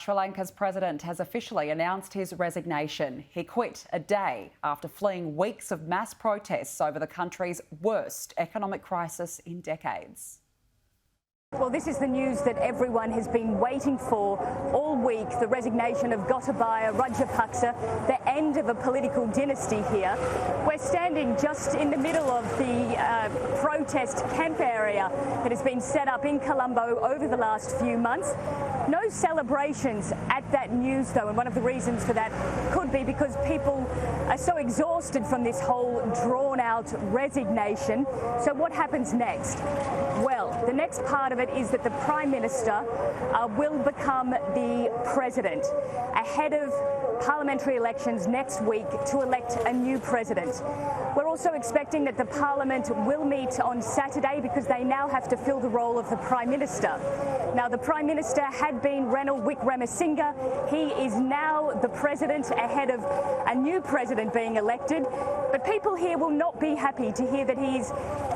Sri Lanka's president has officially announced his resignation. He quit a day after fleeing weeks of mass protests over the country's worst economic crisis in decades. Well, this is the news that everyone has been waiting for all week, the resignation of Gotabaya Rajapaksa, the end of a political dynasty here. We're standing just in the middle of the protest camp area that has been set up in Colombo over the last few months. No celebrations at that news, though, and one of the reasons for that could be because people are so exhausted from this whole drawn-out resignation. So what happens next? Well, the next part of it is that the Prime Minister will become the President ahead of parliamentary elections next week to elect a new President. We're also expecting that the Parliament will meet on Saturday because they now have to fill the role of the Prime Minister. Now, the Prime Minister had been Ranil Wickremesinghe. He is now the President ahead of a new President being elected. But people here will not be happy to hear that he's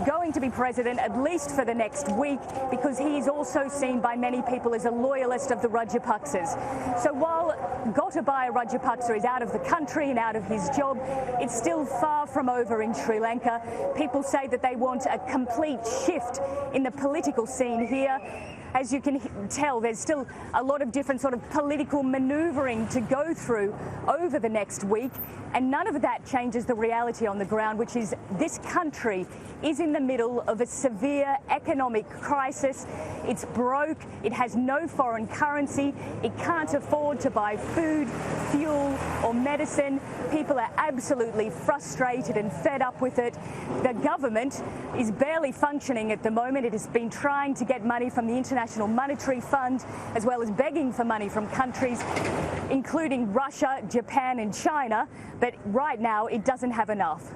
going to be President, at least for the next week, because he is also seen by many people as a loyalist of the Rajapaksas. So while Gotabaya Rajapaksa is out of the country and out of his job, it's still far from over in Sri Lanka. People say that they want a complete shift in the political scene here. As you can tell, there's still a lot of different sort of political manoeuvring to go through over the next week, and none of that changes the reality on the ground, which is this country is in the middle of a severe economic crisis. It's broke, it has no foreign currency, it can't afford to buy food, fuel or medicine. People are absolutely frustrated and fed up with it. The government is barely functioning at the moment. It has been trying to get money from the International Monetary Fund, as well as begging for money from countries including Russia, Japan and China, but right now it doesn't have enough.